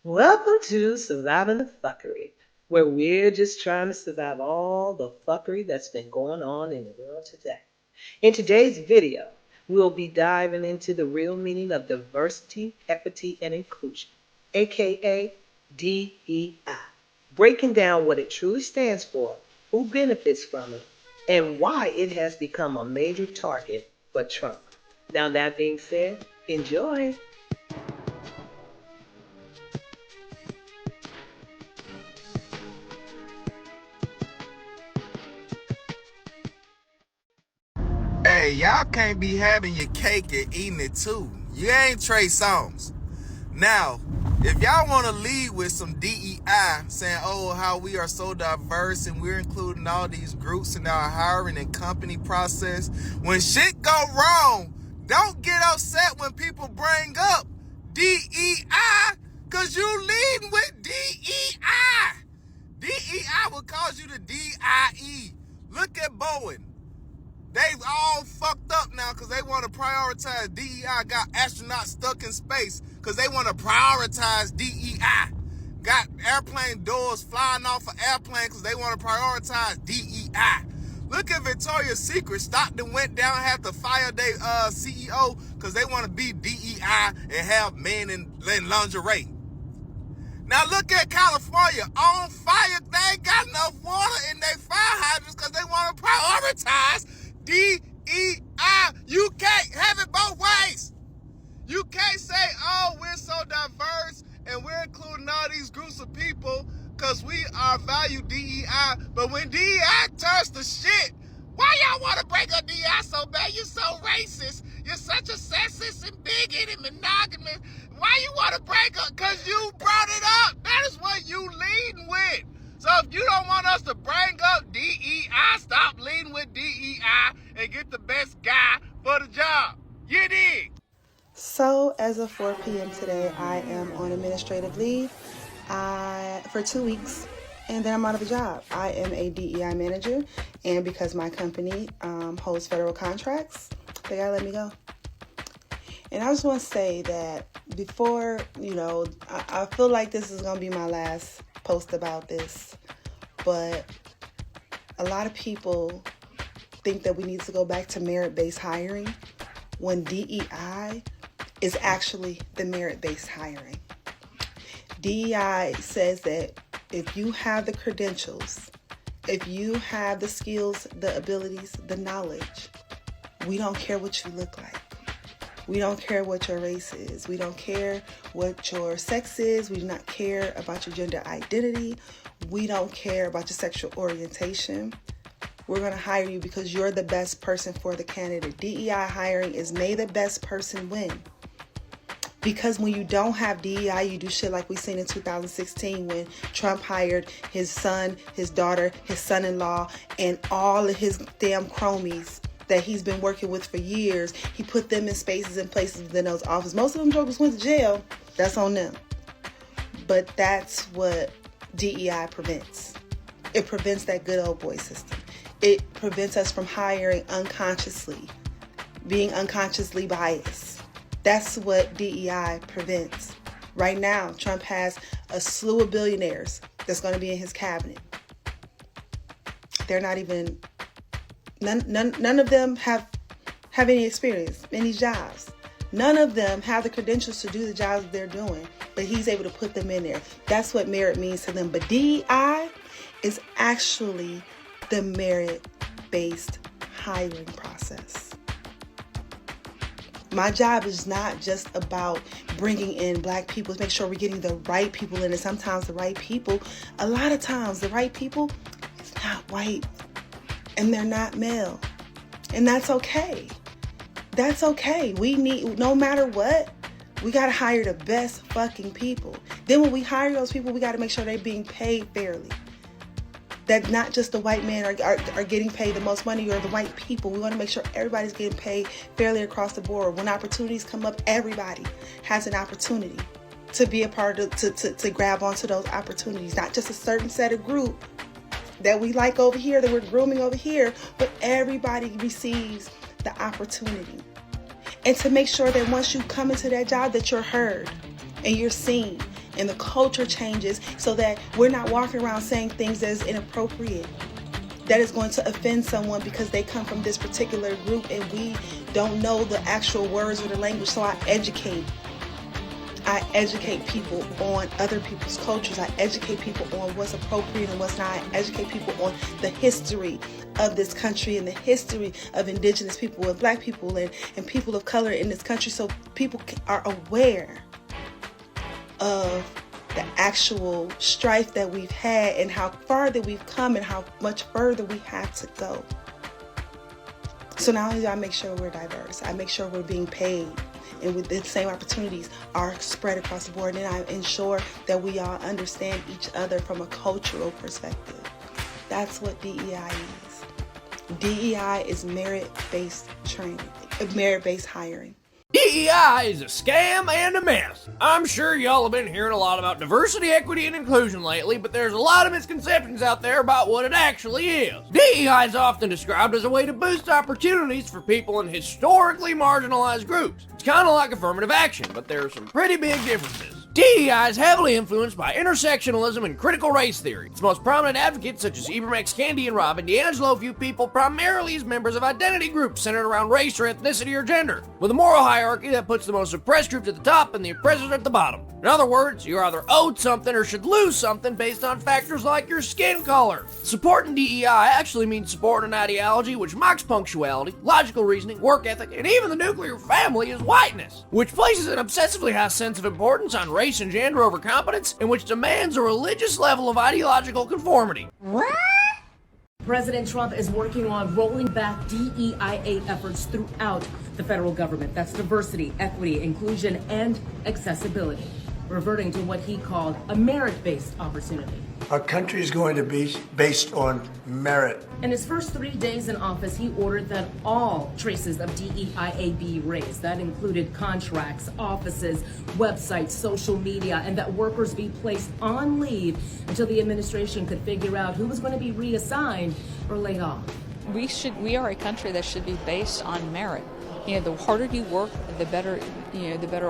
Welcome to Surviving the Phuckery, where we're just trying to survive all the fuckery that's been going on in the world today. In today's video, we'll be diving into the real meaning of diversity, equity, and inclusion, aka DEI, breaking down what it truly stands for, who benefits from it, and why it has become a major target for Trump. Now, that being said, enjoy. Hey, y'all can't be having your cake and eating it too. You ain't Trey Songz. Now, if y'all want to lead with some DEI, saying, oh, how we are so diverse and we're including all these groups in our hiring and company process, when shit go wrong, don't get upset when people bring up DEI, because you leading with DEI. DEI will cause you to DIE. Look at Boeing. They all fucked up now because they want to prioritize DEI. Got astronauts stuck in space because they want to prioritize DEI. Got airplane doors flying off of airplanes because they want to prioritize DEI. Look at Victoria's Secret. Stockton went down, had to fire their CEO because they want to be DEI and have men in lingerie. Now look at California, on fire. They ain't got enough water in their fire hydrants because they want to prioritize DEI. You can't have it both ways. You can't say, oh, we're so diverse and we're including all these groups of people because we are value DEI. But when DEI turns to shit, why y'all want to break up DEI so bad? You're so racist. You're such a sexist and bigot and monogamous. Why you want to break up? Because you brought it up. That is what you leading with. So if you don't want us to bring up DEI, stop leading with DEI and get the best guy for the job. You dig? So as of 4 p.m. today, I am on administrative leave for 2 weeks, and then I'm out of a job. I am a DEI manager, and because my company holds federal contracts, they gotta let me go. And I just want to say that before, I feel like this is going to be my last post about this, but a lot of people think that we need to go back to merit-based hiring when DEI is actually the merit-based hiring. DEI says that if you have the credentials, if you have the skills, the abilities, the knowledge, we don't care what you look like. We don't care what your race is. We don't care what your sex is. We do not care about your gender identity. We don't care about your sexual orientation. We're going to hire you because you're the best person for the candidate. DEI hiring is may the best person win. Because when you don't have DEI, you do shit like we seen in 2016 when Trump hired his son, his daughter, his son-in-law, and all of his damn cronies that he's been working with for years. He put them in spaces and places within those offices. Most of them jokers went to jail. That's on them. But that's what DEI prevents. It prevents that good old boy system. It prevents us from hiring unconsciously, being unconsciously biased. That's what DEI prevents. Right now, Trump has a slew of billionaires that's going to be in his cabinet. They're not even... None of them have any experience in these jobs. None of them have the credentials to do the jobs they're doing, but he's able to put them in there. That's what merit means to them. But DEI is actually the merit-based hiring process. My job is not just about bringing in black people, make sure we're getting the right people in, and sometimes the right people, a lot of times the right people is not white. And they're not male. And that's okay. That's okay. We need, no matter what, we got to hire the best fucking people. Then when we hire those people, we got to make sure they're being paid fairly. That not just the white men are getting paid the most money or the white people. We want to make sure everybody's getting paid fairly across the board. When opportunities come up, everybody has an opportunity to be a part of, to grab onto those opportunities. Not just a certain set of group that we like over here, that we're grooming over here, but everybody receives the opportunity. And to make sure that once you come into that job that you're heard and you're seen and the culture changes so that we're not walking around saying things that is inappropriate, that is going to offend someone because they come from this particular group and we don't know the actual words or the language. So I educate people on other people's cultures. I educate people on what's appropriate and what's not. I educate people on the history of this country and the history of indigenous people and black people and people of color in this country, so people are aware of the actual strife that we've had and how far that we've come and how much further we have to go. So not only do I make sure we're diverse, I make sure we're being paid and with the same opportunities are spread across the board, and I ensure that we all understand each other from a cultural perspective. That's what DEI is. DEI is merit-based training, merit-based hiring. DEI is a scam and a mess. I'm sure y'all have been hearing a lot about diversity, equity, and inclusion lately, but there's a lot of misconceptions out there about what it actually is. DEI is often described as a way to boost opportunities for people in historically marginalized groups. It's kind of like affirmative action, but there are some pretty big differences. DEI is heavily influenced by intersectionalism and critical race theory. Its most prominent advocates, such as Ibram X. Kendi and Robin DiAngelo, view people primarily as members of identity groups centered around race or ethnicity or gender, with a moral hierarchy that puts the most oppressed groups at the top and the oppressors at the bottom. In other words, you're either owed something or should lose something based on factors like your skin color. Supporting DEI actually means supporting an ideology which mocks punctuality, logical reasoning, work ethic, and even the nuclear family as whiteness, which places an obsessively high sense of importance on race and gender over competence, and which demands a religious level of ideological conformity. What? President Trump is working on rolling back DEIA efforts throughout the federal government. That's diversity, equity, inclusion, and accessibility, reverting to what he called a merit-based opportunity. Our country is going to be based on merit. In his first 3 days in office, he ordered that all traces of DEIA be erased. That included contracts, offices, websites, social media, and that workers be placed on leave until the administration could figure out who was going to be reassigned or laid off. We are a country that should be based on merit. You know, the harder you work, the better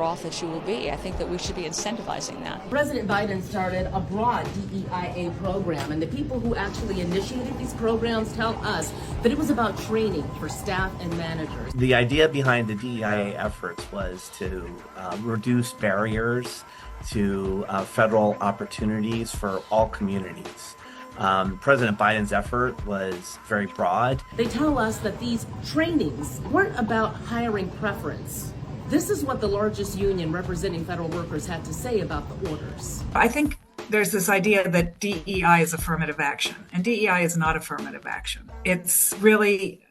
off that you will be. I think that we should be incentivizing that. President Biden started a broad DEIA program, and the people who actually initiated these programs tell us that it was about training for staff and managers. The idea behind the DEIA efforts was to reduce barriers to federal opportunities for all communities. President Biden's effort was very broad. They tell us that these trainings weren't about hiring preference. This is what the largest union representing federal workers had to say about the orders. I think there's this idea that DEI is affirmative action, and DEI is not affirmative action. It's really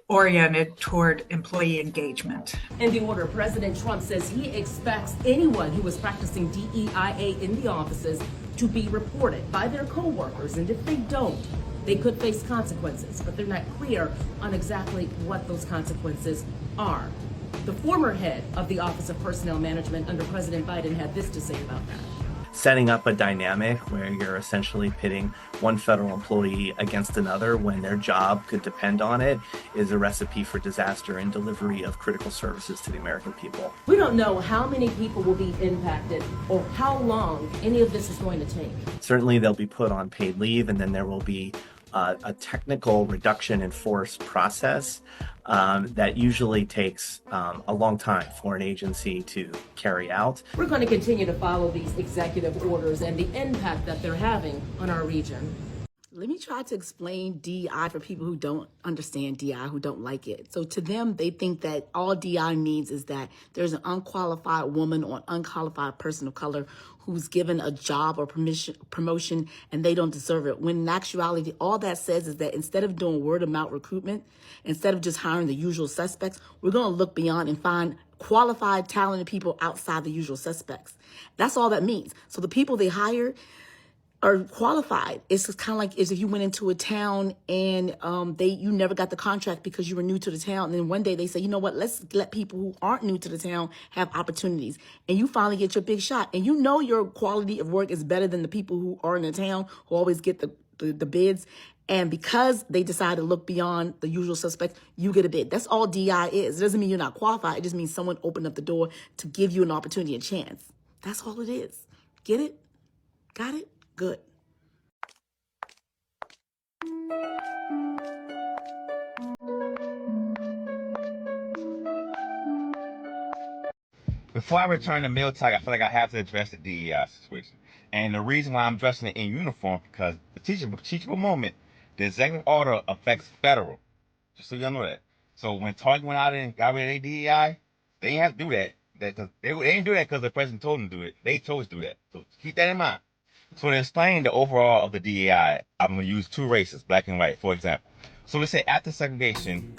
oriented toward employee engagement. In the order, President Trump says he expects anyone who is practicing DEIA in the offices to be reported by their co-workers, and if they don't, they could face consequences, but they're not clear on exactly what those consequences are. The former head of the Office of Personnel Management under President Biden had this to say about that. Setting up a dynamic where you're essentially pitting one federal employee against another when their job could depend on it is a recipe for disaster in delivery of critical services to the American people. We don't know how many people will be impacted or how long any of this is going to take. Certainly they'll be put on paid leave, and then there will be a technical reduction in force process that usually takes a long time for an agency to carry out. We're going to continue to follow these executive orders and the impact that they're having on our region. Let me try to explain DEI for people who don't understand DEI, who don't like it. So to them, they think that all DEI means is that there's an unqualified woman or unqualified person of color who's given a job or promotion and they don't deserve it. When in actuality, all that says is that instead of doing word of mouth recruitment, instead of just hiring the usual suspects, we're going to look beyond and find qualified, talented people outside the usual suspects. That's all that means. So the people they hire are qualified. It's just kind of like as if you went into a town and you never got the contract because you were new to the town. And then one day they say, you know what, let's let people who aren't new to the town have opportunities. And you finally get your big shot. And you know your quality of work is better than the people who are in the town who always get the bids. And because they decide to look beyond the usual suspects, you get a bid. That's all DI is. It doesn't mean you're not qualified. It just means someone opened up the door to give you an opportunity, a chance. That's all it is. Get it? Got it? Good. Before I return to meal talk, I feel like I have to address the DEI situation. And the reason why I'm dressing it in uniform, because the teachable moment, the executive order affects federal. Just so y'all know that. So when Target went out and got rid of their DEI, they didn't have to do that. They didn't do that because the president told them to do it. They chose to do that. So keep that in mind. So to explain the overall of the DEI, I'm going to use two races, black and white, for example. So let's say after segregation,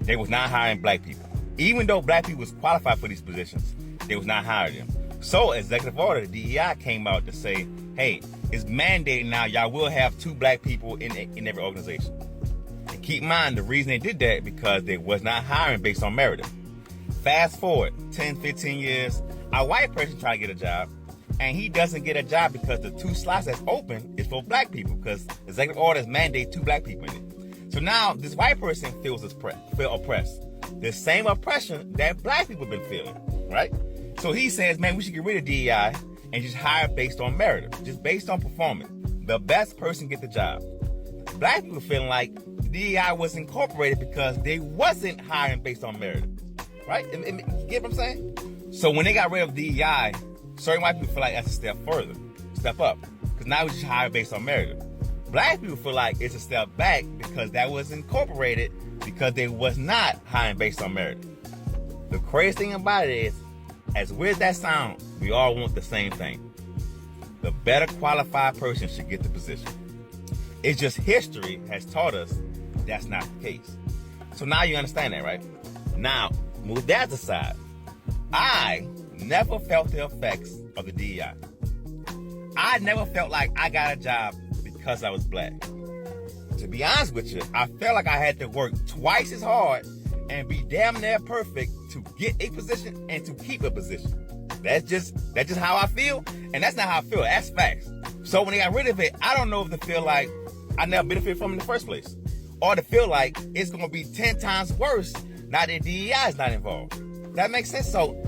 they was not hiring black people. Even though black people was qualified for these positions, they was not hiring them. So executive order, the DEI came out to say, hey, it's mandated now, y'all will have 2 black people in every organization. And keep in mind, the reason they did that because they was not hiring based on merit. Fast forward 10, 15 years, a white person try to get a job, and he doesn't get a job because the 2 slots that's open is for black people, because executive orders mandate 2 black people in it. So now this white person feel oppressed. The same oppression that black people have been feeling, right? So he says, man, we should get rid of DEI and just hire based on merit, just based on performance. The best person get the job. Black people feeling like DEI was incorporated because they wasn't hiring based on merit, right? You get what I'm saying? So when they got rid of DEI, certain white people feel like that's a step further, step up, because now we just hire based on merit. Black people feel like it's a step back because that was incorporated because they was not hiring based on merit. The crazy thing about it is, as weird as that sound, we all want the same thing. The better qualified person should get the position. It's just history has taught us that's not the case. So now you understand that, right? Now, move that aside. I never felt the effects of the DEI. I never felt like I got a job because I was black. To be honest with you, I felt like I had to work twice as hard and be damn near perfect to get a position and to keep a position. That's just how I feel, and that's not how I feel. That's facts. So when they got rid of it, I don't know if to feel like I never benefited from it in the first place, or to feel like it's going to be 10 times worse now that DEI is not involved. That makes sense? So,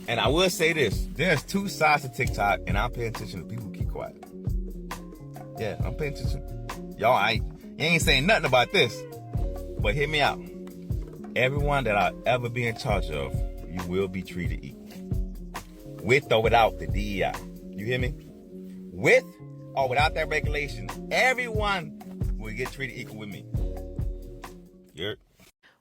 and I will say this, there's 2 sides to TikTok, and I'm paying attention to people who keep quiet. Yeah, I'm paying attention. Y'all, you ain't saying nothing about this, but hear me out. Everyone that I'll ever be in charge of, you will be treated equal. With or without the DEI. You hear me? With or without that regulation, everyone will get treated equal with me. You're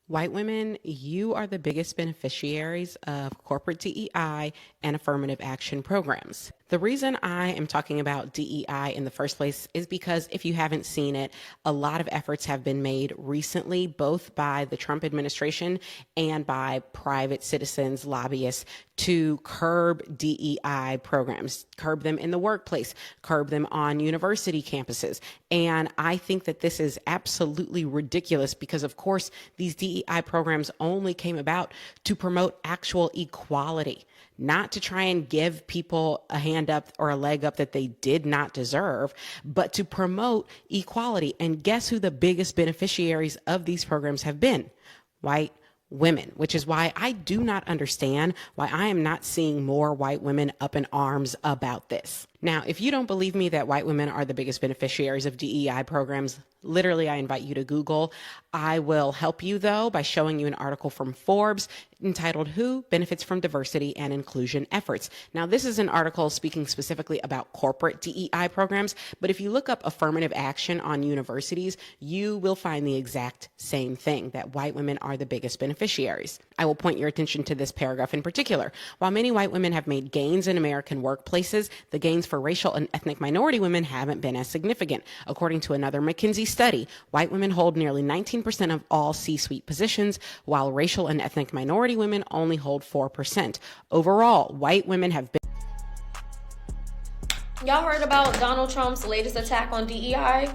White women, you are the biggest beneficiaries of corporate DEI and affirmative action programs. The reason I am talking about DEI in the first place is because if you haven't seen it, a lot of efforts have been made recently, both by the Trump administration and by private citizens, lobbyists, to curb DEI programs, curb them in the workplace, curb them on university campuses. And I think that this is absolutely ridiculous because, of course, these DEI programs only came about to promote actual equality, not to try and give people a hand up or a leg up that they did not deserve, but to promote equality. And guess who the biggest beneficiaries of these programs have been? White women, which is why I do not understand why I am not seeing more white women up in arms about this. Now, if you don't believe me that white women are the biggest beneficiaries of DEI programs, literally, I invite you to Google. I will help you, though, by showing you an article from Forbes entitled, Who Benefits from Diversity and Inclusion Efforts? Now, this is an article speaking specifically about corporate DEI programs, but if you look up affirmative action on universities, you will find the exact same thing, that white women are the biggest beneficiaries. I will point your attention to this paragraph in particular. While many white women have made gains in American workplaces, the gains for racial and ethnic minority women haven't been as significant. According to another McKinsey study, white women hold nearly 19% of all C-suite positions, while racial and ethnic minority women only hold 4%. Overall, white women have been... Y'all heard about Donald Trump's latest attack on DEI?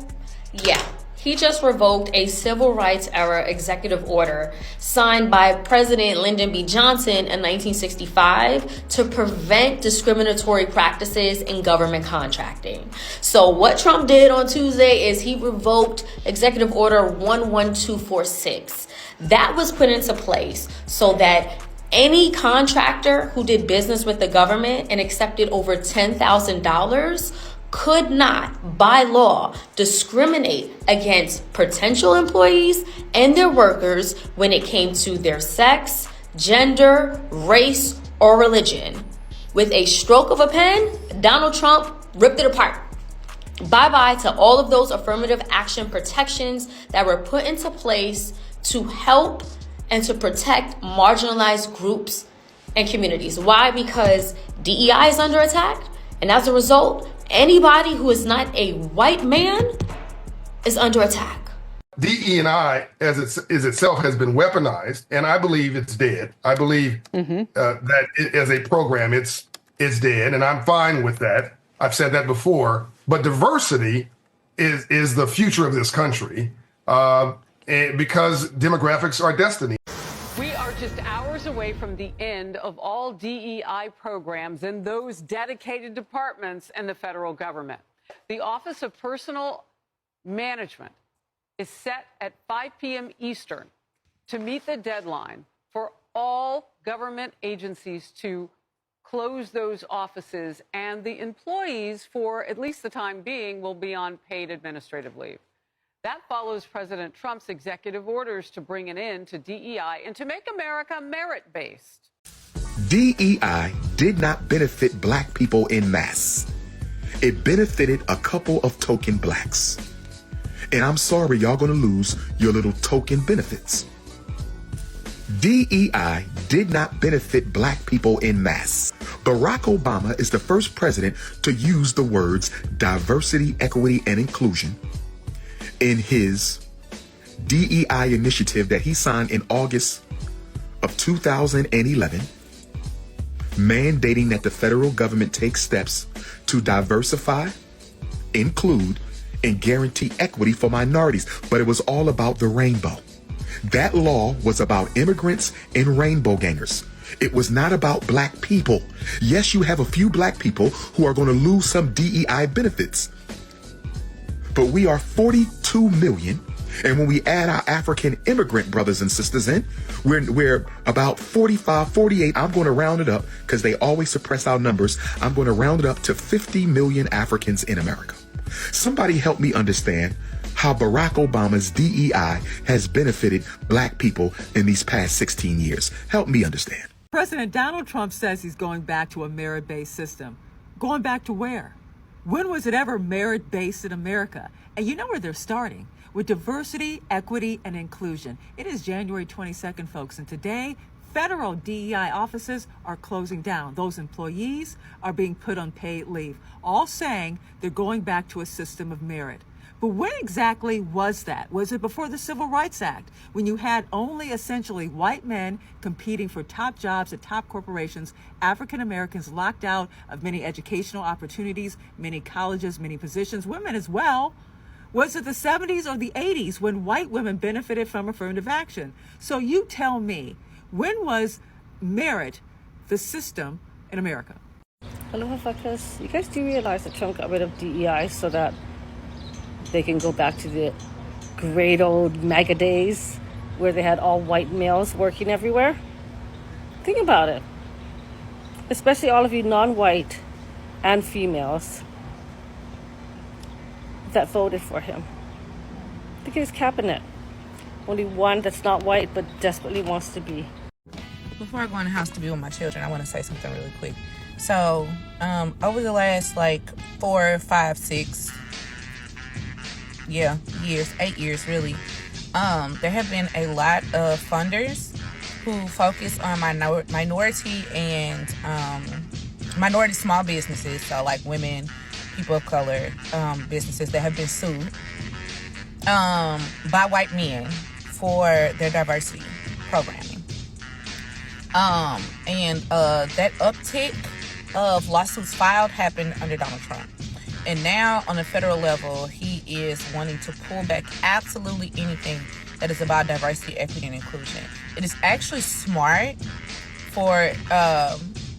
Yeah. He just revoked a civil rights era executive order signed by President Lyndon B. Johnson in 1965 to prevent discriminatory practices in government contracting. So what Trump did on Tuesday is he revoked Executive Order 11246. That was put into place so that Any contractor who did business with the government and accepted over $10,000 could not, by law, discriminate against potential employees and their workers when it came to their sex, gender, race, or religion. With a stroke of a pen, Donald Trump ripped it apart. Bye-bye to all of those affirmative action protections that were put into place to help and to protect marginalized groups and communities. Why? Because DEI is under attack, and as a result, anybody who is not a white man is under attack. DE&I as itself has been weaponized, and I believe it's dead. I believe that as a program, it's dead, and I'm fine with that. I've said that before. But diversity is the future of this country because demographics are destiny. We are just hours away from the end of all DEI programs in those dedicated departments in the federal government. The Office of Personnel Management is set at 5 p.m. Eastern to meet the deadline for all government agencies to close those offices, and the employees, for at least the time being, will be on paid administrative leave. That follows President Trump's executive orders to bring an end to DEI and to make America merit-based. DEI did not benefit black people en masse. It benefited a couple of token blacks. And I'm sorry, y'all gonna lose your little token benefits. DEI did not benefit black people en masse. Barack Obama is the first president to use the words diversity, equity, and inclusion in his DEI initiative that he signed in August of 2011, mandating that the federal government take steps to diversify, include, and guarantee equity for minorities. But it was all about the rainbow. That law was about immigrants and rainbow gangers. It was not about black people. Yes, you have a few black people who are going to lose some DEI benefits. But we are 42 million. And when we add our African immigrant brothers and sisters in, we're about 45, 48. I'm going to round it up because they always suppress our numbers. I'm going to round it up to 50 million Africans in America. Somebody help me understand how Barack Obama's DEI has benefited black people in these past 16 years. Help me understand. President Donald Trump says he's going back to a merit-based system. Going back to where? When was it ever merit-based in America? And you know where they're starting? With diversity, equity, and inclusion. It is January 22nd, folks, and today, federal DEI offices are closing down. Those employees are being put on paid leave, all saying they're going back to a system of merit. But when exactly was that? Was it before the Civil Rights Act, when you had only essentially white men competing for top jobs at top corporations, African Americans locked out of many educational opportunities, many colleges, many positions, women as well? Was it the 70s or the 80s when white women benefited from affirmative action? So you tell me, when was merit the system in America? Aloha fuckers. You guys do realize that Trump got rid of DEI so that they can go back to the great old MAGA days where they had all white males working everywhere? Think about it. Especially all of you non-white and females that voted for him. Look at his cabinet. Only one that's not white but desperately wants to be. Before I go in the house to be with my children, I want to say something really quick. So, over the last 4, 5, 6 years, 8 years really, there have been a lot of funders who focus on minority and minority small businesses, so like women, people of color, businesses that have been sued by white men for their diversity programming. And that uptick of lawsuits filed happened under Donald Trump. And now on the federal level, he is wanting to pull back absolutely anything that is about diversity, equity, and inclusion. It is actually smart for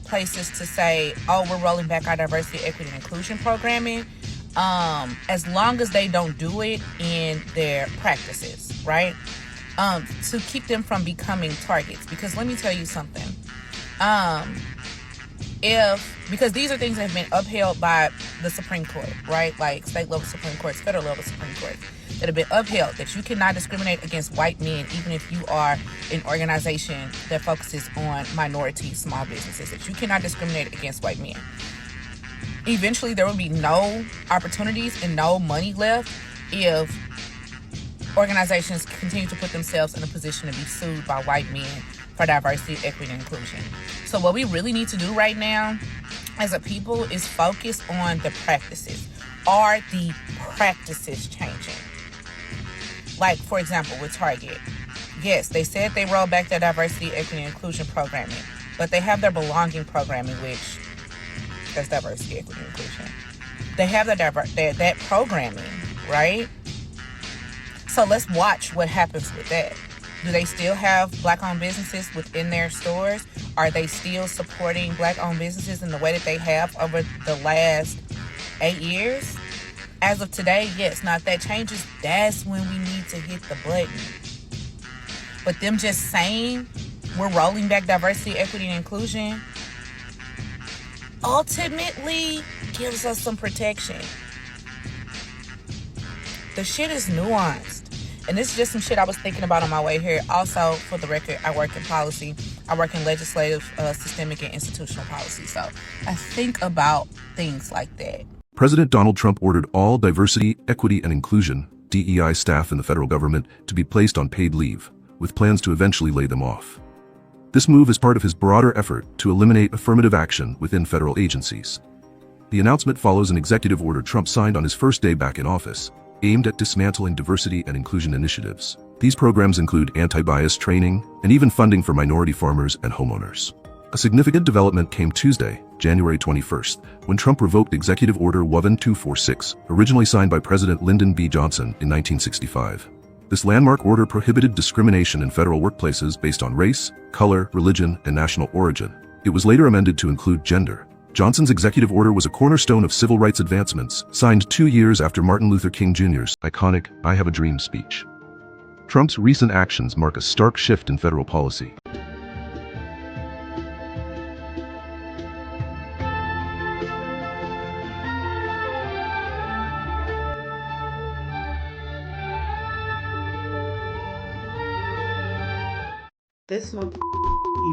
places to say, oh, we're rolling back our diversity, equity, and inclusion programming, as long as they don't do it in their practices, right? To keep them from becoming targets. Because let me tell you something. Because these are things that have been upheld by the Supreme Court, right? Like state level Supreme Courts, federal level Supreme Courts, that have been upheld, that you cannot discriminate against white men, even if you are an organization that focuses on minority small businesses, that you cannot discriminate against white men. Eventually, there will be no opportunities and no money left if organizations continue to put themselves in a position to be sued by white men for diversity, equity, and inclusion. So what we really need to do right now as a people is focus on the practices. Are the practices changing? Like, for example, with Target. Yes, they said they rolled back their diversity, equity, and inclusion programming, but they have their belonging programming, which that's diversity, equity, and inclusion. They have that programming, right? So let's watch what happens with that. Do they still have Black-owned businesses within their stores? Are they still supporting Black-owned businesses in the way that they have over the last 8 years? As of today, yes. Now, if that changes, that's when we need to hit the button. But them just saying we're rolling back diversity, equity, and inclusion ultimately gives us some protection. The shit is nuanced. And this is just some shit I was thinking about on my way here. Also, for the record, I work in policy. I work in legislative, systemic, and institutional policy. So I think about things like that. President Donald Trump ordered all diversity, equity, and inclusion (DEI) staff in the federal government to be placed on paid leave, with plans to eventually lay them off. This move is part of his broader effort to eliminate affirmative action within federal agencies. The announcement follows an executive order Trump signed on his first day back in office, aimed at dismantling diversity and inclusion initiatives. These programs include anti-bias training and even funding for minority farmers and homeowners. A significant development came Tuesday, January 21st, when Trump revoked Executive Order 11246, originally signed by President Lyndon B. Johnson in 1965. This landmark order prohibited discrimination in federal workplaces based on race, color, religion, and national origin. It was later amended to include gender. Johnson's executive order was a cornerstone of civil rights advancements, signed 2 years after Martin Luther King Jr.'s iconic "I Have a Dream" speech. Trump's recent actions mark a stark shift in federal policy. This month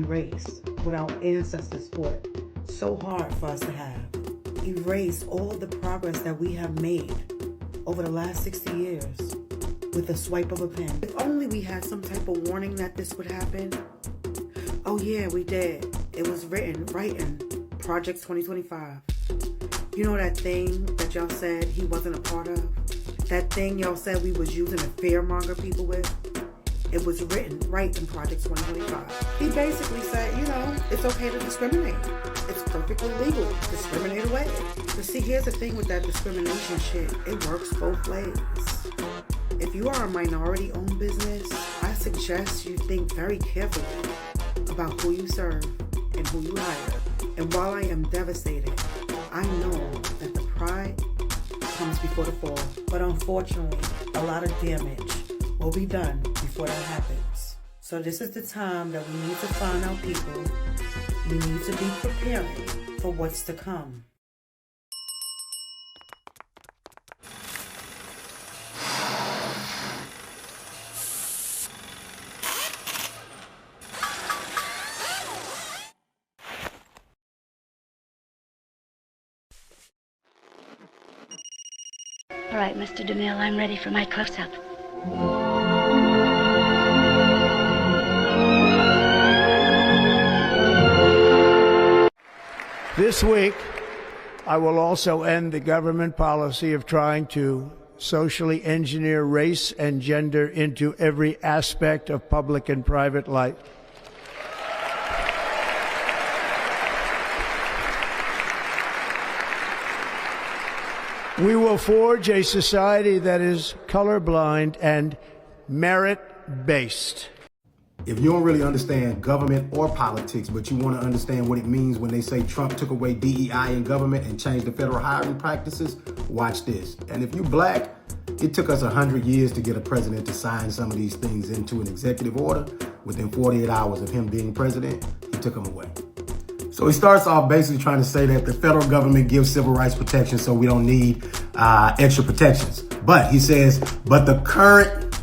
erased what our ancestors fought so hard for us to have. Erase all the progress that we have made over the last 60 years with a swipe of a pen. If only we had some type of warning that this would happen. Oh yeah, we did. It was written right in Project 2025. You know that thing that y'all said he wasn't a part of? That thing y'all said we was using to fearmonger people with? It was written right in Project 2025. He basically said, you know, it's okay to discriminate. It's perfectly legal to discriminate away. But see, here's the thing with that discrimination shit. It works both ways. If you are a minority-owned business, I suggest you think very carefully about who you serve and who you hire. And while I am devastated, I know that the pride comes before the fall. But unfortunately, a lot of damage will be done before that happens. So this is the time that we need to find our people. We need to be preparing for what's to come. All right, Mr. DeMille, I'm ready for my close-up. This week, I will also end the government policy of trying to socially engineer race and gender into every aspect of public and private life. We will forge a society that is colorblind and merit-based. If you don't really understand government or politics, but you want to understand what it means when they say Trump took away DEI in government and changed the federal hiring practices, watch this. And if you black, it took us 100 years to get a president to sign some of these things into an executive order. Within 48 hours of him being president, he took them away. So he starts off basically trying to say that the federal government gives civil rights protection, so we don't need extra protections. But he says, but the current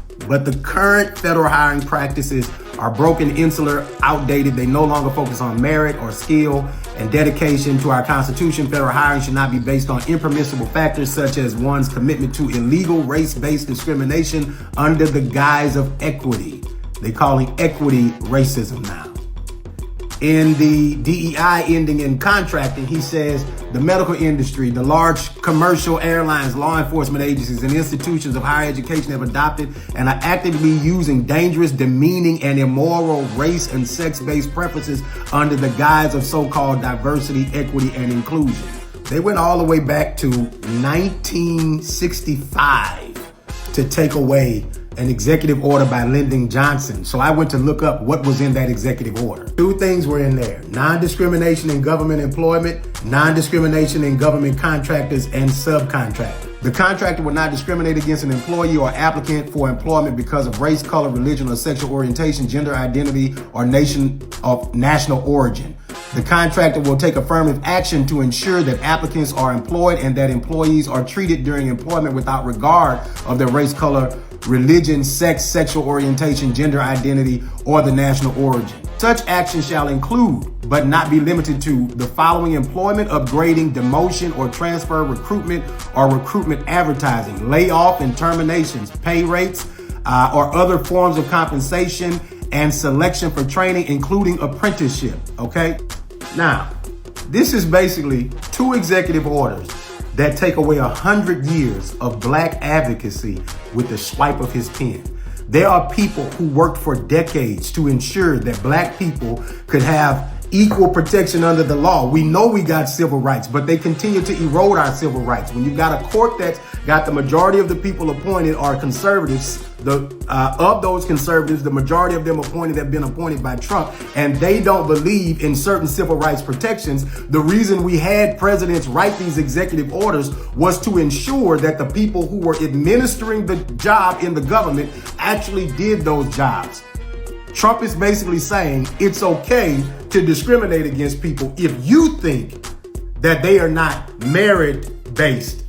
federal hiring practices are broken, insular, outdated. They no longer focus on merit or skill and dedication to our Constitution. Federal hiring should not be based on impermissible factors such as one's commitment to illegal race-based discrimination under the guise of equity. They're calling equity racism now. In the DEI ending in contracting, he says the medical industry, the large commercial airlines, law enforcement agencies, and institutions of higher education have adopted and are actively using dangerous, demeaning, and immoral race and sex-based preferences under the guise of so-called diversity, equity, and inclusion. They went all the way back to 1965 to take away an executive order by Lyndon Johnson. So I went to look up what was in that executive order. Two things were in there: non-discrimination in government employment, non-discrimination in government contractors and subcontractors. The contractor will not discriminate against an employee or applicant for employment because of race, color, religion, or sexual orientation, gender identity, or national origin. The contractor will take affirmative action to ensure that applicants are employed and that employees are treated during employment without regard of their race, color, religion, sex, sexual orientation, gender identity, or the national origin. Such action shall include, but not be limited to, the following: employment, upgrading, demotion or transfer, recruitment or recruitment advertising, layoff and terminations, pay rates, or other forms of compensation, and selection for training, including apprenticeship. Okay? Now, this is basically two executive orders that take away 100 years of black advocacy with the swipe of his pen. There are people who worked for decades to ensure that black people could have equal protection under the law. We know we got civil rights, but they continue to erode our civil rights. When you've got a court that's got the majority of the people appointed are conservatives, of those conservatives, the majority of them appointed have been appointed by Trump, and they don't believe in certain civil rights protections. The reason we had presidents write these executive orders was to ensure that the people who were administering the job in the government actually did those jobs. Trump is basically saying it's okay to discriminate against people if you think that they are not merit-based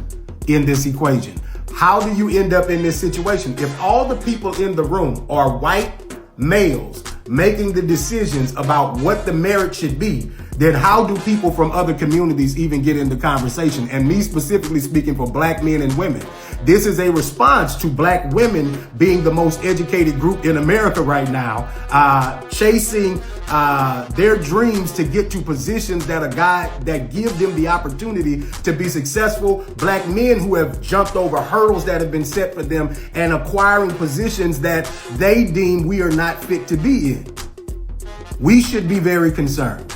in this equation. How do you end up in this situation? If all the people in the room are white males making the decisions about what the merit should be, then how do people from other communities even get into conversation? And me specifically speaking for black men and women. This is a response to black women being the most educated group in America right now, chasing their dreams to get to positions that give them the opportunity to be successful. Black men who have jumped over hurdles that have been set for them and acquiring positions that they deem we are not fit to be in. We should be very concerned,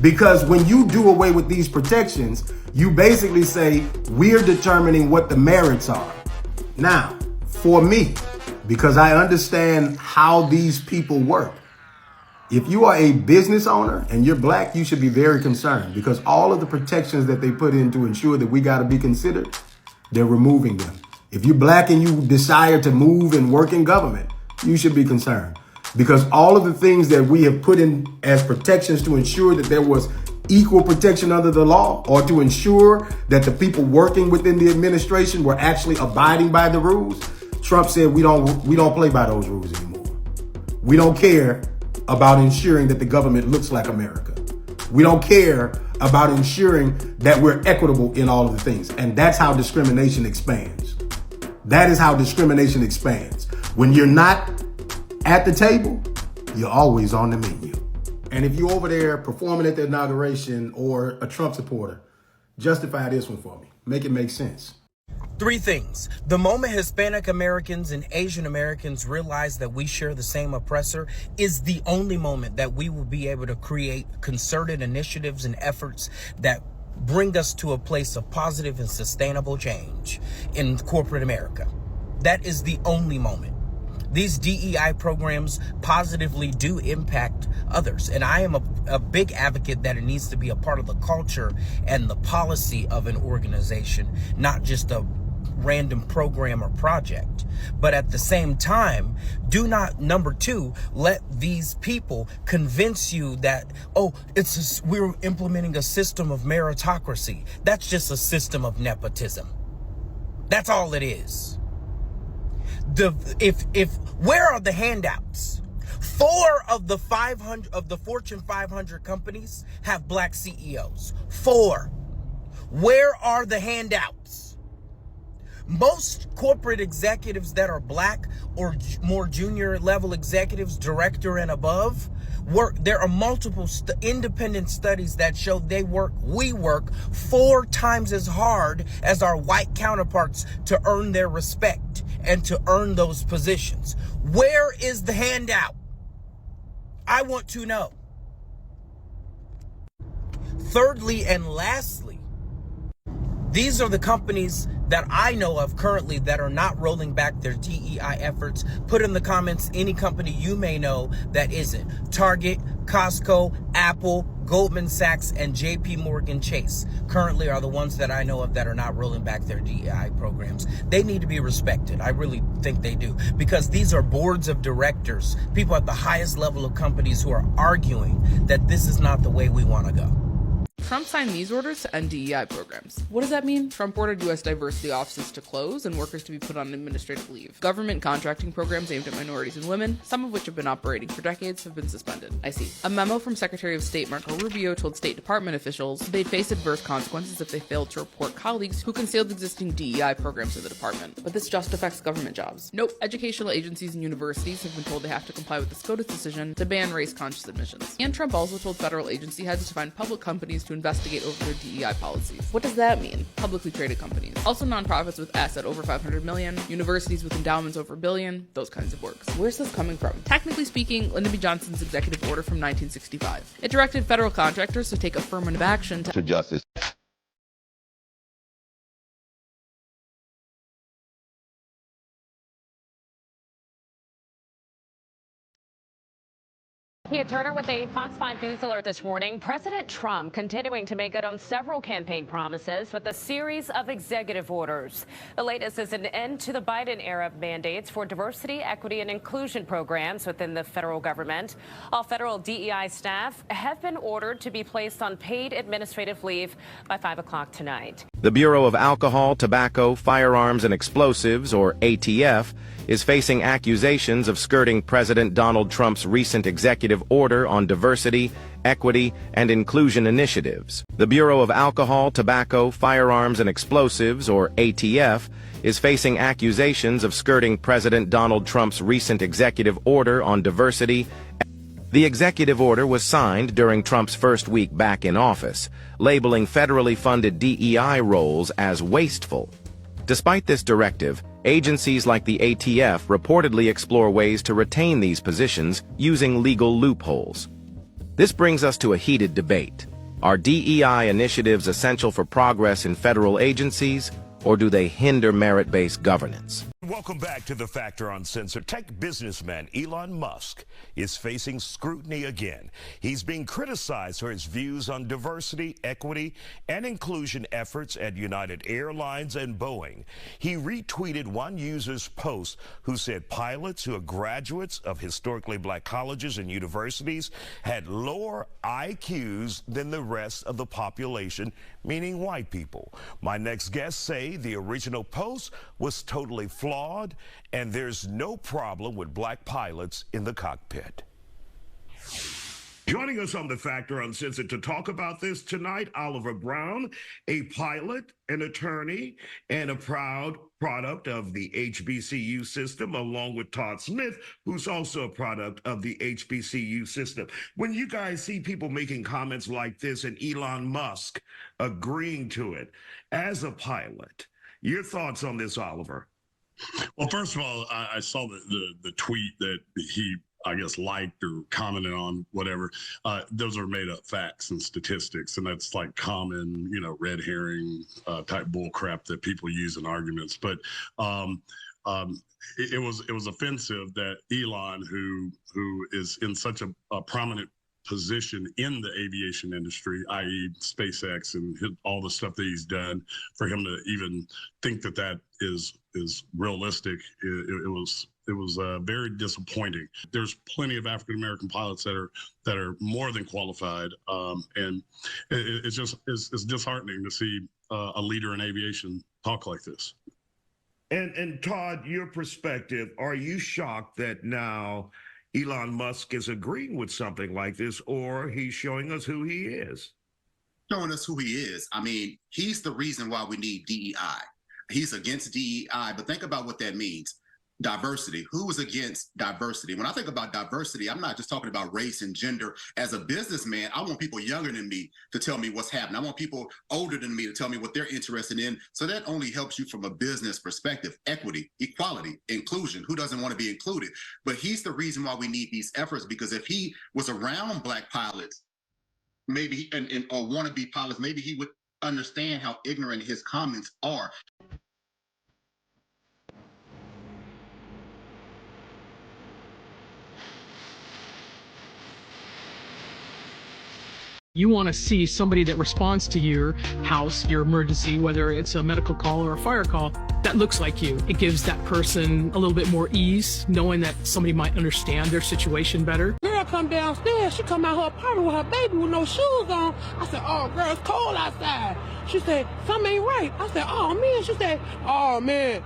because when you do away with these protections, you basically say we're determining what the merits are. Now, for me, because I understand how these people work, if you are a business owner and you're black, you should be very concerned, because all of the protections that they put in to ensure that we got to be considered, they're removing them. If you're black and you desire to move and work in government, you should be concerned, because all of the things that we have put in as protections to ensure that there was equal protection under the law, or to ensure that the people working within the administration were actually abiding by the rules, Trump said we don't play by those rules anymore. We don't care about ensuring that the government looks like America. We don't care about ensuring that we're equitable in all of the things. And that's how discrimination expands. That is how discrimination expands. When you're not at the table, you're always on the menu. And if you're over there performing at the inauguration or a Trump supporter, justify this one for me. Make it make sense. Three things. The moment Hispanic Americans and Asian Americans realize that we share the same oppressor is the only moment that we will be able to create concerted initiatives and efforts that bring us to a place of positive and sustainable change in corporate America. That is the only moment. These DEI programs positively do impact others. And I am a big advocate that it needs to be a part of the culture and the policy of an organization, not just a random program or project. But at the same time, do not, number two, let these people convince you that, oh, we're implementing a system of meritocracy. That's just a system of nepotism. That's all it is. Where are the handouts? 4 of the 500 of the Fortune 500 companies have black CEOs. 4. Where are the handouts? Most corporate executives that are black or more junior level executives, director and above, there are multiple independent studies that show we work 4 times as hard as our white counterparts to earn their respect and to earn those positions. Where is the handout? I want to know. Thirdly and lastly, these are the companies that I know of currently that are not rolling back their DEI efforts. Put in the comments any company you may know that isn't. Target, Costco, Apple, Goldman Sachs, and JP Morgan Chase currently are the ones that I know of that are not rolling back their DEI programs. They need to be respected. I really think they do, because these are boards of directors, people at the highest level of companies who are arguing that this is not the way we want to go. Trump signed these orders to end DEI programs. What does that mean? Trump ordered U.S. diversity offices to close and workers to be put on administrative leave. Government contracting programs aimed at minorities and women, some of which have been operating for decades, have been suspended. I see. A memo from Secretary of State Marco Rubio told State Department officials they'd face adverse consequences if they failed to report colleagues who concealed existing DEI programs in the department. But this just affects government jobs. Nope. Educational agencies and universities have been told they have to comply with the SCOTUS decision to ban race-conscious admissions. And Trump also told federal agency heads to find public companies to investigate over their DEI policies. What does that mean? Publicly traded companies. Also nonprofits with assets over 500 million, universities with endowments over $1 billion, those kinds of works. Where's this coming from? Technically speaking, Lyndon B. Johnson's executive order from 1965. It directed federal contractors to take affirmative action to justice. Tia Turner with a Fox 5 News alert this morning. President Trump continuing to make good on several campaign promises with a series of executive orders. The latest is an end to the Biden-era mandates for diversity, equity, and inclusion programs within the federal government. All federal DEI staff have been ordered to be placed on paid administrative leave by 5 o'clock tonight. The Bureau of Alcohol, Tobacco, Firearms, and Explosives, or ATF, is facing accusations of skirting President Donald Trump's recent executive order on diversity, equity, and inclusion initiatives. The Bureau of Alcohol, Tobacco, Firearms, and Explosives, or ATF, is facing accusations of skirting President Donald Trump's recent executive order on diversity. The executive order was signed during Trump's first week back in office, labeling federally funded DEI roles as wasteful. Despite this directive, agencies like the ATF reportedly explore ways to retain these positions using legal loopholes. This brings us to a heated debate. Are DEI initiatives essential for progress in federal agencies, or do they hinder merit-based governance? Welcome back to The Factor Uncensored. Tech businessman Elon Musk is facing scrutiny again. He's being criticized for his views on diversity, equity, and inclusion efforts at United Airlines and Boeing. He retweeted one user's post who said pilots who are graduates of historically black colleges and universities had lower IQs than the rest of the population, meaning white people. My next guests say the original post was totally flawed, and there's no problem with black pilots in the cockpit. Joining us on The Factor Uncensored to talk about this tonight, Oliver Brown, a pilot, an attorney, and a proud product of the HBCU system, along with Todd Smith, who's also a product of the HBCU system. When you guys see people making comments like this and Elon Musk agreeing to it, as a pilot, your thoughts on this, Oliver? Well, first of all, I saw the tweet that he, I guess, liked or commented on, whatever. Those are made up facts and statistics, and that's like common, red herring type bull crap that people use in arguments. But it was offensive that Elon, who is in such a prominent position in the aviation industry, i.e. SpaceX and all the stuff that he's done, for him to even think that that is realistic, it was very disappointing. There's plenty of African American pilots that are more than qualified, and it's disheartening to see a leader in aviation talk like this. And Todd, your perspective, are you shocked that now Elon Musk is agreeing with something like this, or he's showing us who he is? Showing us who he is. I mean, he's the reason why we need DEI. He's against DEI, but think about what that means. Diversity. Who is against diversity? When I think about diversity, I'm not just talking about race and gender. As a businessman, I want people younger than me to tell me what's happening. I want people older than me to tell me what they're interested in. So that only helps you from a business perspective. Equity, equality, inclusion. Who doesn't want to be included? But he's the reason why we need these efforts, because if he was around Black pilots, maybe, or wannabe pilots, maybe he would understand how ignorant his comments are. You want to see somebody that responds to your house, your emergency, whether it's a medical call or a fire call, that looks like you. It gives that person a little bit more ease, knowing that somebody might understand their situation better. Girl come downstairs, she come out her apartment with her baby with no shoes on. I said, oh, girl, it's cold outside. She said, something ain't right. I said, oh, man. She said, oh, man,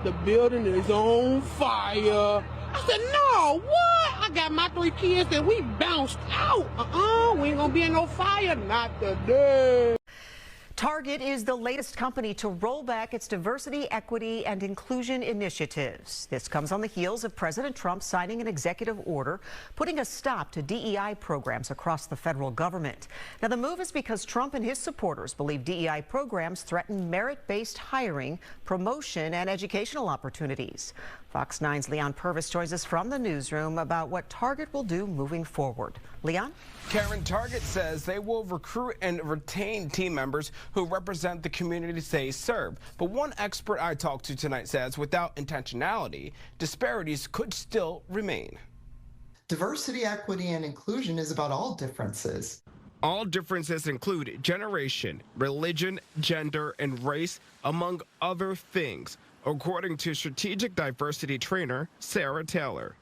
the building is on fire. I said, no, what? I got my 3 kids and we bounced out. We ain't gonna be in no fire, not today. Target is the latest company to roll back its diversity, equity, and inclusion initiatives. This comes on the heels of President Trump signing an executive order putting a stop to DEI programs across the federal government. Now, the move is because Trump and his supporters believe DEI programs threaten merit-based hiring, promotion, and educational opportunities. Fox 9's Leon Purvis joins us from the newsroom about what Target will do moving forward. Leon? Karen, Target says they will recruit and retain team members who represent the communities they serve. But one expert I talked to tonight says without intentionality, disparities could still remain. Diversity, equity, and inclusion is about all differences. All differences include generation, religion, gender, and race, among other things, according to strategic diversity trainer Sarah Taylor.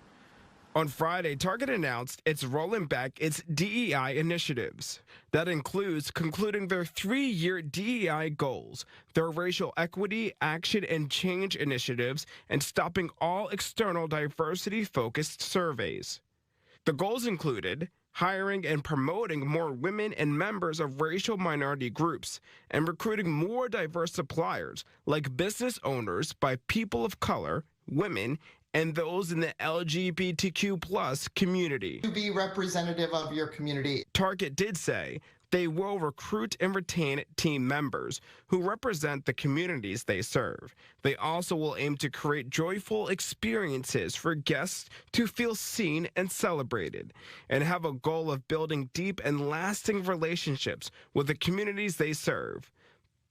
On Friday, Target announced it's rolling back its DEI initiatives. That includes concluding their 3-year DEI goals, their racial equity, action, and change initiatives, and stopping all external diversity-focused surveys. The goals included hiring and promoting more women and members of racial minority groups, and recruiting more diverse suppliers, like business owners by people of color, women, and those in the LGBTQ+ community. To be representative of your community. Target did say they will recruit and retain team members who represent the communities they serve. They also will aim to create joyful experiences for guests to feel seen and celebrated, and have a goal of building deep and lasting relationships with the communities they serve.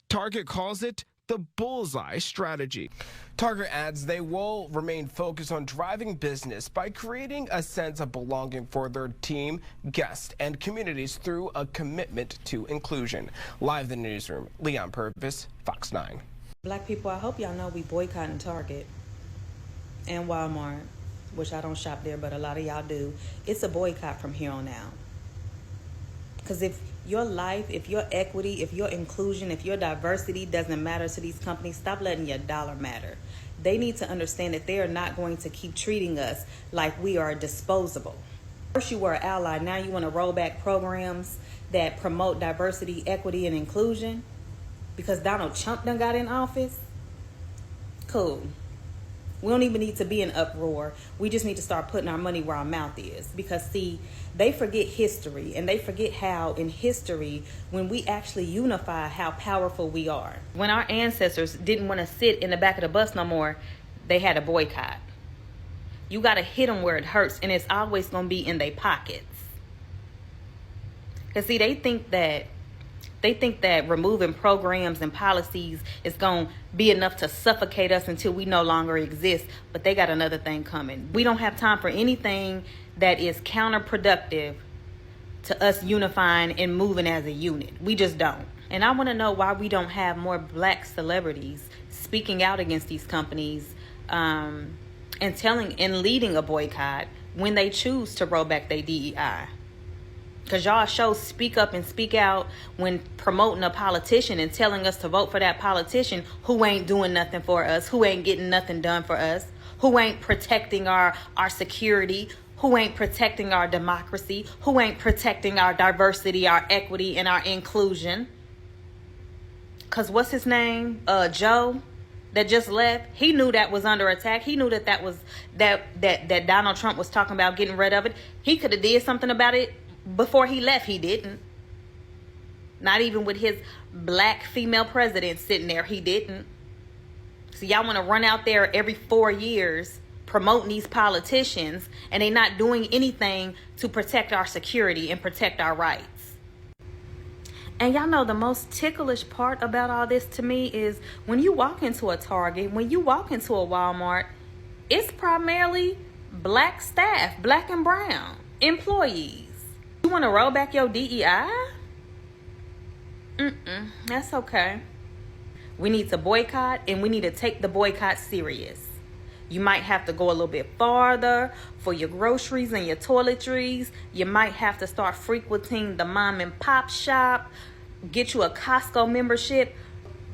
Target calls it the bullseye strategy. Target adds they will remain focused on driving business by creating a sense of belonging for their team, guests, and communities through a commitment to inclusion. Live in the newsroom, Leon Purvis, Fox 9. Black people, I hope y'all know we boycotting Target and Walmart, which I don't shop there, but a lot of y'all do. It's a boycott from here on out. Because if your life, if your equity, if your inclusion, if your diversity doesn't matter to these companies, stop letting your dollar matter. They need to understand that they are not going to keep treating us like we are disposable. First you were an ally, now you want to roll back programs that promote diversity, equity, and inclusion because Donald Trump done got in office? Cool. We don't even need to be in uproar. We just need to start putting our money where our mouth is. Because, see, they forget history, and they forget how in history, when we actually unify, how powerful we are. When our ancestors didn't want to sit in the back of the bus no more, they had a boycott. You got to hit them where it hurts, and it's always going to be in their pockets. Because, see, they think that removing programs and policies is going to be enough to suffocate us until we no longer exist. But they got another thing coming. We don't have time for anything that is counterproductive to us unifying and moving as a unit. We just don't. And I want to know why we don't have more black celebrities speaking out against these companies and telling and leading a boycott when they choose to roll back their DEI. Because y'all show speak up and speak out when promoting a politician and telling us to vote for that politician who ain't doing nothing for us, who ain't getting nothing done for us, who ain't protecting our security, who ain't protecting our democracy, who ain't protecting our diversity, our equity, and our inclusion. Because what's his name? Joe that just left, he knew that was under attack. He knew that was that Donald Trump was talking about getting rid of it. He could have did something about it before he left. He didn't. Not even with his black female president sitting there, he didn't. So y'all want to run out there every 4 years promoting these politicians, and they not doing anything to protect our security and protect our rights. And y'all know the most ticklish part about all this to me is when you walk into a Target, when you walk into a Walmart, it's primarily black staff, black and brown employees. You want to roll back your DEI? That's okay. We need to boycott, and we need to take the boycott serious. You might have to go a little bit farther for your groceries and your toiletries. You might have to start frequenting the mom and pop shop. Get you a Costco membership.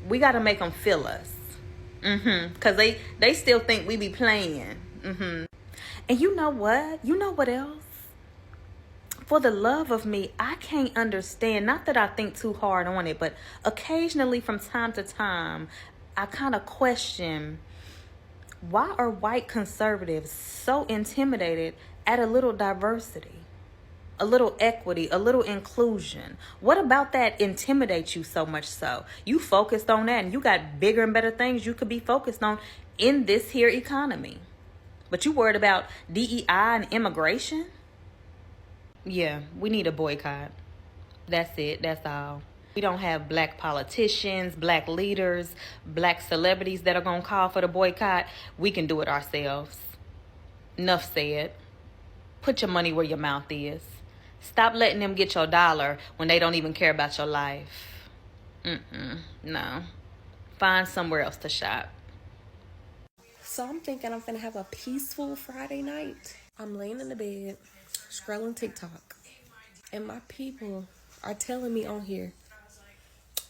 We got to make them feel us. Because they still think we be playing. And you know what? You know what else? For the love of me, I can't understand, not that I think too hard on it, but occasionally from time to time, I kind of question, why are white conservatives so intimidated at a little diversity, a little equity, a little inclusion? What about that intimidates you so much so? You focused on that, and you got bigger and better things you could be focused on in this here economy. But you worried about DEI and immigration? Yeah, we need a boycott. That's it. That's all. We don't have black politicians, black leaders, black celebrities that are going to call for the boycott. We can do it ourselves. Enough said. Put your money where your mouth is. Stop letting them get your dollar when they don't even care about your life. No. Find somewhere else to shop. So I'm thinking I'm finna have a peaceful Friday night. I'm laying in the bed, scrolling TikTok, and my people are telling me on here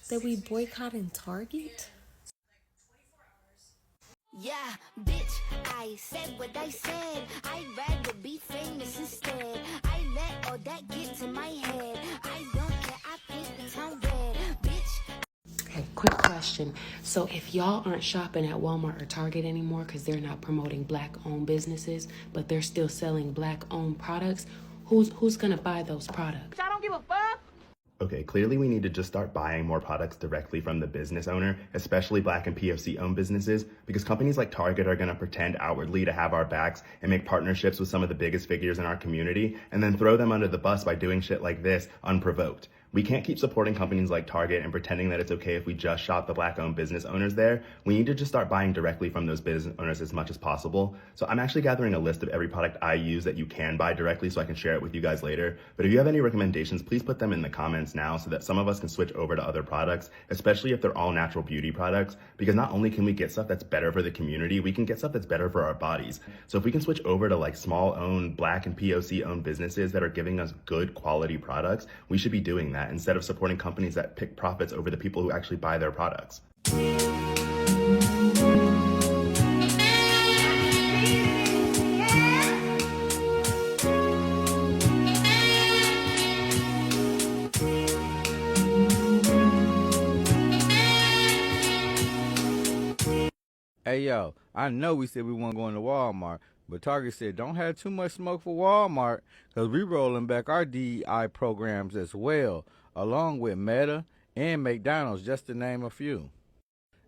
that we boycotting Target. Yeah, bitch, I said what I said. I'd rather be famous instead. I let all that get to my head. I don't care, I paint the town red, bitch. Okay, quick question. So if y'all aren't shopping at Walmart or Target anymore because they're not promoting black-owned businesses, but they're still selling black-owned products, who's gonna buy those products? I don't give a fuck. Okay, clearly we need to just start buying more products directly from the business owner, especially Black and POC-owned businesses, because companies like Target are going to pretend outwardly to have our backs and make partnerships with some of the biggest figures in our community, and then throw them under the bus by doing shit like this unprovoked. We can't keep supporting companies like Target and pretending that it's okay if we just shop the Black-owned business owners there. We need to just start buying directly from those business owners as much as possible. So I'm actually gathering a list of every product I use that you can buy directly so I can share it with you guys later. But if you have any recommendations, please put them in the comments now so that some of us can switch over to other products, especially if they're all natural beauty products, because not only can we get stuff that's better for the community, we can get stuff that's better for our bodies. So if we can switch over to like small-owned Black and POC-owned businesses that are giving us good quality products, we should be doing that instead of supporting companies that pick profits over the people who actually buy their products. Hey yo, I know we said we weren't going to Walmart, but Target said don't have too much smoke for Walmart because we rolling back our DEI programs as well, along with Meta and McDonald's, just to name a few.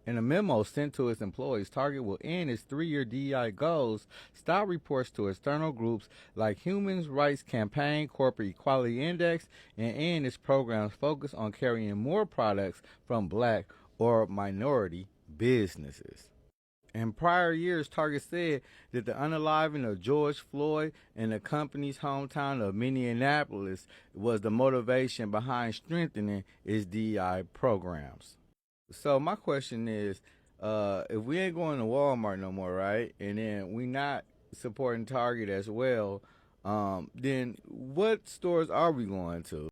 In a memo sent to its employees, Target will end its 3-year DEI goals, stop reports to external groups like Human Rights Campaign, Corporate Equality Index, and end its programs focused on carrying more products from Black or minority businesses. In prior years, Target said that the unaliving of George Floyd in the company's hometown of Minneapolis was the motivation behind strengthening its DEI programs. So my question is, if we ain't going to Walmart no more, right, and then we not supporting Target as well, then what stores are we going to?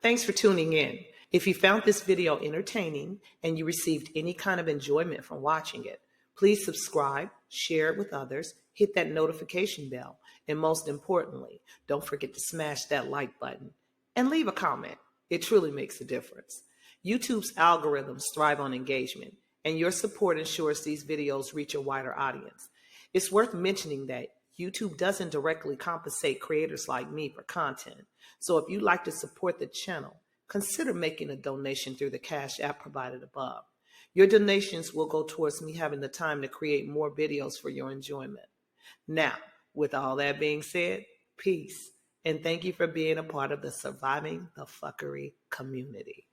Thanks for tuning in. If you found this video entertaining and you received any kind of enjoyment from watching it, please subscribe, share it with others, hit that notification bell, and most importantly, don't forget to smash that like button and leave a comment. It truly makes a difference. YouTube's algorithms thrive on engagement, and your support ensures these videos reach a wider audience. It's worth mentioning that YouTube doesn't directly compensate creators like me for content. So if you'd like to support the channel, consider making a donation through the Cash App provided above. Your donations will go towards me having the time to create more videos for your enjoyment. Now, with all that being said, peace, and thank you for being a part of the Surviving the Phuckery community.